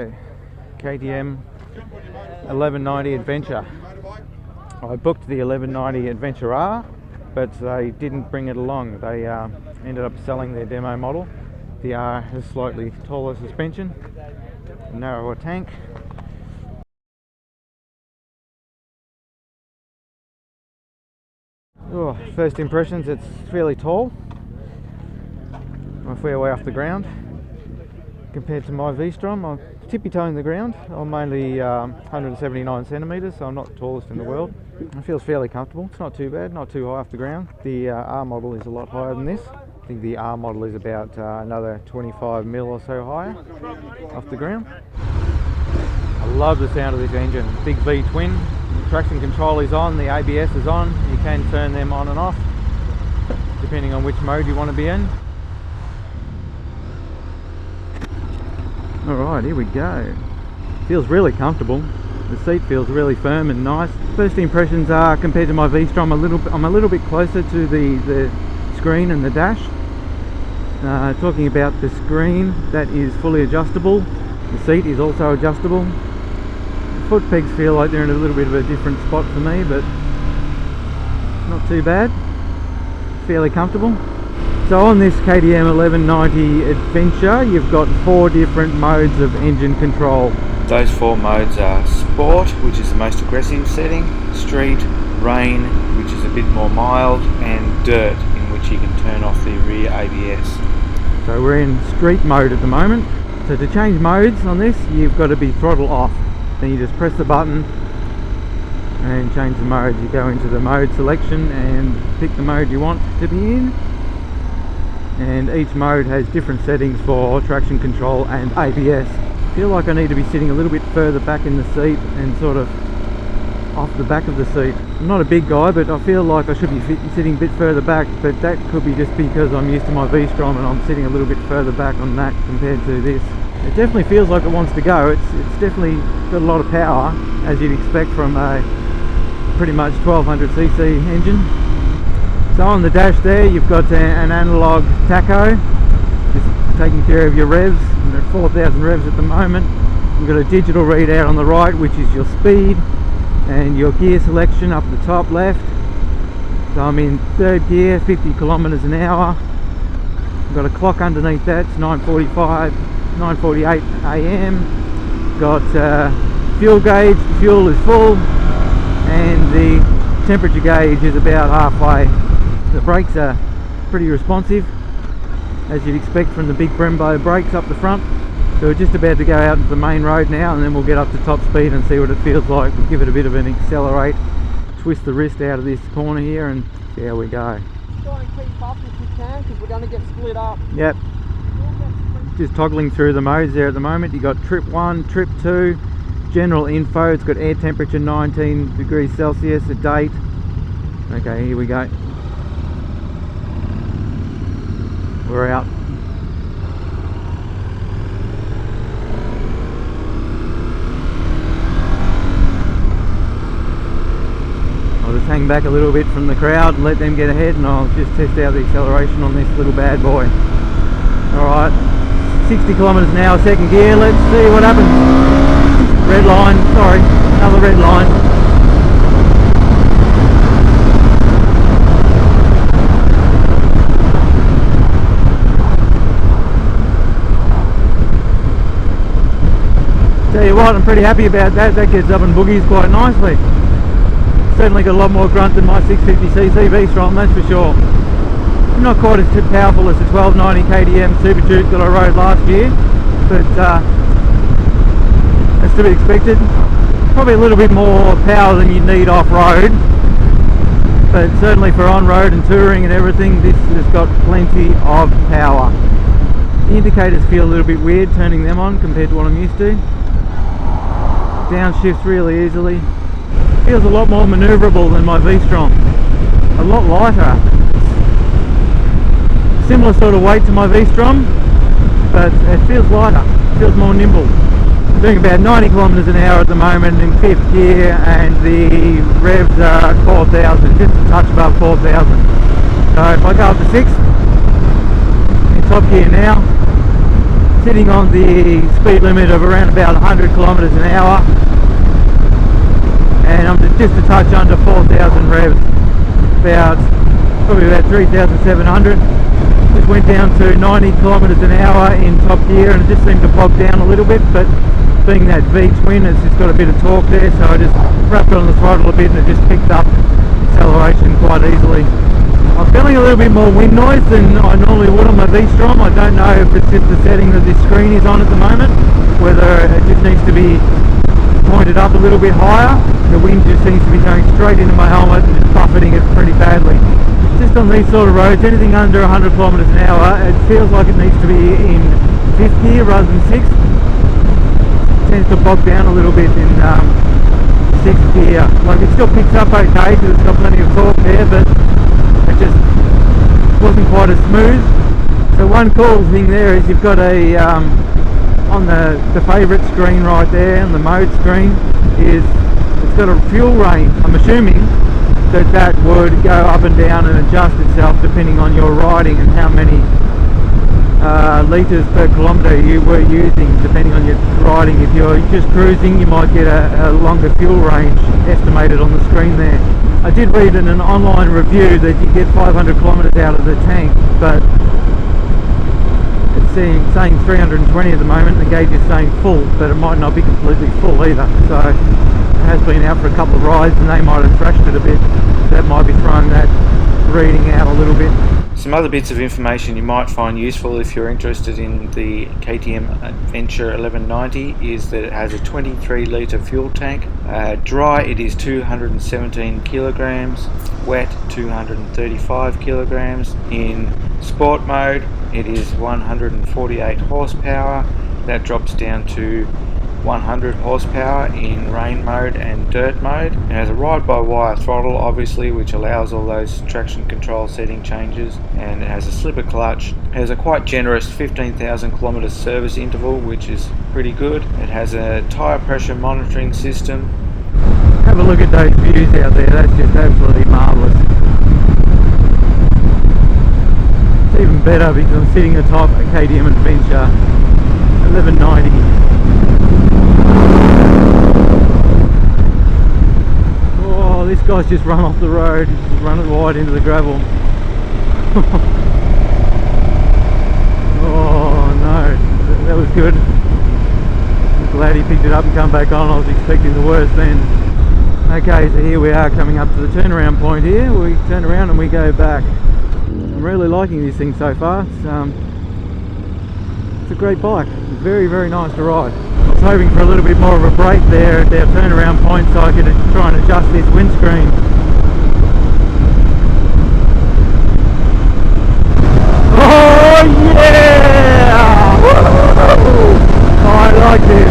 go. KTM 1190 Adventure. I booked the 1190 Adventure R, but they didn't bring it along. They ended up selling their demo model. The R has slightly taller suspension, narrower tank. Oh, first impressions, it's fairly tall. I'm a fair way off the ground compared to my V-Strom. I'm tippy-toeing the ground. I'm only 179 centimetres, so I'm not the tallest in the world. It feels fairly comfortable. It's not too bad, not too high off the ground. The R model is a lot higher than this. I think the R model is about another 25 mil or so higher off the ground. I love the sound of this engine. Big V twin. The traction control is on, the ABS is on. You can turn them on and off depending on which mode you want to be in. Alright, here we go. Feels really comfortable. The seat feels really firm and nice. First impressions are, compared to my V-Strom, I'm a little bit closer to the screen and the dash. Talking about the screen, that is fully adjustable. The seat is also adjustable. The foot pegs feel like they're in a little bit of a different spot for me, but not too bad. Fairly comfortable. So on this KTM 1190 Adventure, you've got 4 different modes of engine control. Those 4 modes are Sport, which is the most aggressive setting, Street, Rain, which is a bit more mild, and Dirt, in which you can turn off the rear ABS. So we're in Street mode at the moment. So to change modes on this, you've got to be throttle off. Then you just press the button and change the mode. You go into the mode selection and pick the mode you want to be in. And each mode has different settings for traction control and ABS. I feel like I need to be sitting a little bit further back in the seat and sort of off the back of the seat. I'm not a big guy, but I feel like I should be sitting a bit further back, but that could be just because I'm used to my V-Strom and I'm sitting a little bit further back on that compared to this. It definitely feels like it wants to go. It's definitely got a lot of power, as you'd expect from a pretty much 1200cc engine. So on the dash there, you've got an analog tacho, just taking care of your revs. You're at 4,000 revs at the moment. You've got a digital readout on the right, which is your speed, and your gear selection up the top left. So I'm in 3rd gear, 50 kilometers an hour. I've got a clock underneath that, it's 9:48 AM. Got fuel gauge, the fuel is full, and the temperature gauge is about halfway. The brakes are pretty responsive, as you'd expect from the big Brembo brakes up the front. So we're just about to go out into the main road now, and then we'll get up to top speed and see what it feels like. We'll give it a bit of an accelerate, twist the wrist out of this corner here, and see how we go. Try and keep up if you can, because we're going to get split up. Yep. Just toggling through the modes there at the moment. You got trip 1, trip 2, general info. It's got air temperature 19 degrees Celsius, a date. Okay, here we go. We're out. I'll just hang back a little bit from the crowd and let them get ahead, and I'll just test out the acceleration on this little bad boy. Alright, 60 kilometers an hour, 2nd gear. Let's see what happens. Red line, sorry, another red line. Tell you what, I'm pretty happy about that. That gets up and boogies quite nicely. Certainly got a lot more grunt than my 650cc V-Strom, that's for sure. Not quite as powerful as the 1290 KTM Super Duke that I rode last year, but that's to be expected. Probably a little bit more power than you'd need off-road, but certainly for on-road and touring and everything, this has got plenty of power. The indicators feel a little bit weird turning them on compared to what I'm used to. Downshifts really easily. Feels a lot more manoeuvrable than my V-Strom. A lot lighter. Similar sort of weight to my V-Strom, but it feels lighter. It feels more nimble. I'm doing about 90 kilometers an hour at the moment in 5th gear, and the revs are at 4,000, just a touch above 4,000. So if I go up to 6th, in top gear now, sitting on the speed limit of around about 100 kilometers an hour, and I'm just a touch under 4,000 revs, probably about 3,700. Just went down to 90 kilometers an hour in top gear, and it just seemed to bog down a little bit, but being that V-twin, it's just got a bit of torque there, so I just wrapped it on the throttle a bit and it just picked up acceleration quite easily. I'm feeling a little bit more wind noise than I normally would on my V-Strom. I don't know if it's just the setting that this screen is on at the moment, whether it just needs to be pointed up a little bit higher. The wind just seems to be going straight into my helmet and just buffeting it pretty badly. Just on these sort of roads, anything under 100 kilometers an hour, it feels like it needs to be in 5th gear rather than 6th. Tends to bog down a little bit in 6th gear. Like, it still picks up okay because it's got plenty of torque there, but it just wasn't quite as smooth. So one cool thing there is you've got a on the favourite screen right there, on the mode screen, is it's got a fuel range. I'm assuming that would go up and down and adjust itself depending on your riding and how many litres per kilometre you were using, depending on your riding. If you're just cruising, you might get a longer fuel range estimated on the screen there. I did read in an online review that you get 500 kilometres out of the tank, but it's saying 320 at the moment. The gauge is saying full, but it might not be completely full either. So it has been out for a couple of rides and they might have thrashed it a bit. That might be throwing that reading out a little bit. Some other bits of information you might find useful if you're interested in the KTM Adventure 1190 is that it has a 23 litre fuel tank. Dry it is 217 kilograms, wet 235 kilograms. In sport mode it is 148 horsepower. That drops down to 100 horsepower in rain mode and dirt mode. It has a ride-by-wire throttle, obviously, which allows all those traction control setting changes, and it has a slipper clutch. It has a quite generous 15,000 kilometer service interval, which is pretty good. It has a tyre pressure monitoring system. Have a look at those views out there, that's just absolutely marvellous. It's even better because I'm sitting atop a KTM Adventure 1190. Oh, this guy's just run off the road, just run it wide into the gravel. Oh no, that was good. I'm glad he picked it up and come back on. I was expecting the worst then. Okay, so here we are coming up to the turnaround point here. We turn around and we go back. I'm really liking this thing so far. It's a great bike. It's very, very nice to ride. I was hoping for a little bit more of a break there at their turnaround point so I could try and adjust this windscreen. Oh yeah! Woo! I like this.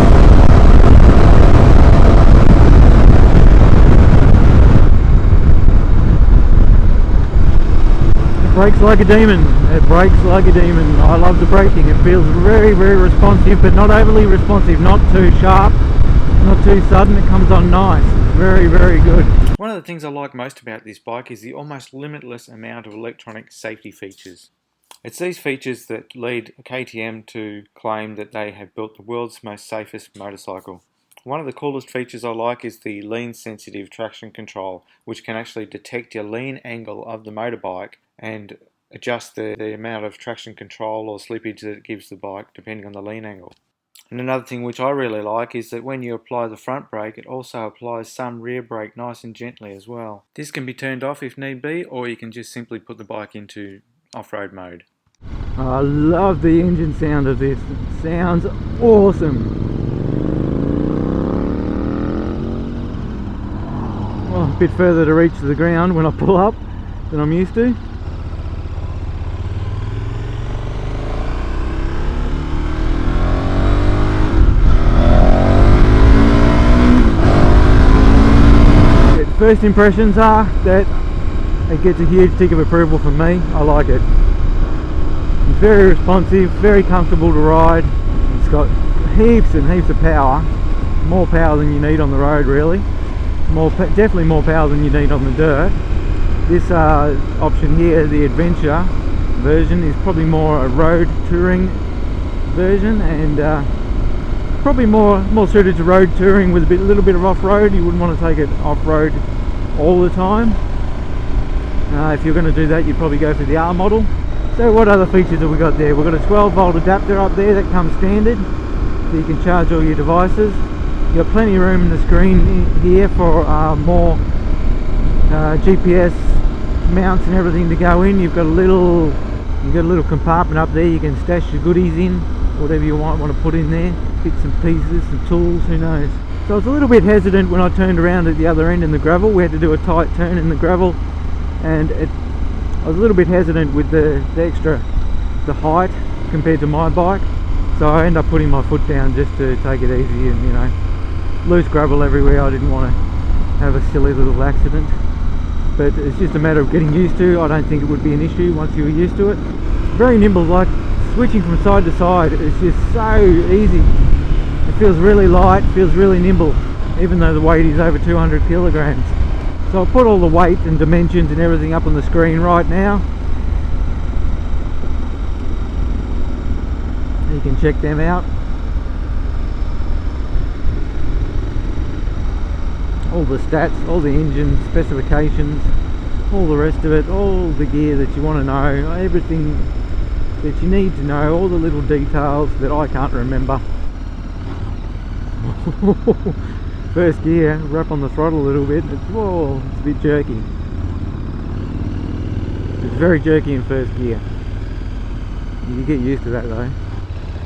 It brakes like a demon. It brakes like a demon. I love the braking. It feels very, very responsive, but not overly responsive, not too sharp, not too sudden. It comes on nice. Very, very good. One of the things I like most about this bike is the almost limitless amount of electronic safety features. It's these features that lead KTM to claim that they have built the world's most safest motorcycle. One of the coolest features I like is the lean sensitive traction control, which can actually detect your lean angle of the motorbike and adjust the amount of traction control or slippage that it gives the bike depending on the lean angle. And another thing which I really like is that when you apply the front brake, it also applies some rear brake nice and gently as well. This can be turned off if need be, or you can just simply put the bike into off-road mode. I love the engine sound of this. It sounds awesome. Well, a bit further to reach the ground when I pull up than I'm used to. First impressions are that it gets a huge tick of approval from me. I like it. It's very responsive, very comfortable to ride. It's got heaps and heaps of power, more power than you need on the road really. Definitely more power than you need on the dirt. This option here, the Adventure version, is probably more a road touring version, and probably more suited to road touring with a little bit of off-road. You wouldn't want to take it off-road all the time. If you're going to do that, you'd probably go for the R model. So what other features have we got there? We've got a 12-volt adapter up there that comes standard, so you can charge all your devices. You've got plenty of room in the screen here for more GPS mounts and everything to go in. You've got a little compartment up there you can stash your goodies in, whatever you want to put in there, bits and pieces, some tools, who knows. So I was a little bit hesitant when I turned around at the other end in the gravel. We had to do a tight turn in the gravel, and I was a little bit hesitant with the height compared to my bike, so I ended up putting my foot down just to take it easy, and you know, loose gravel everywhere. I didn't want to have a silly little accident, but it's just a matter of getting used to. I don't think it would be an issue once you were used to it. Very nimble, like switching from side to side is just so easy. It feels really light, feels really nimble, even though the weight is over 200 kilograms. So I'll put all the weight and dimensions and everything up on the screen right now. You can check them out. All the stats, all the engine specifications, all the rest of it, all the gear that you want to know, everything that you need to know, all the little details that I can't remember. First gear, wrap on the throttle a little bit, it's a bit jerky. It's very jerky in first gear. You can get used to that though.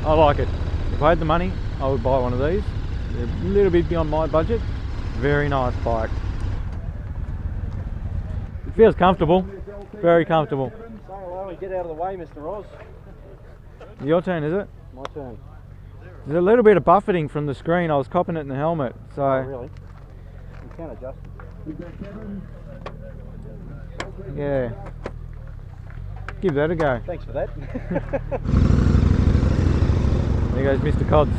I like it. If I had the money, I would buy one of these. They're a little bit beyond my budget. Very nice bike. It feels comfortable, very comfortable. Get out of the way, Mr. Oz. Your turn, is it? My turn. There's a little bit of buffeting from the screen. I was copping it in the helmet, so. Oh, really? You can adjust it. Yeah. Give that a go. Thanks for that. There goes Mr. Cods.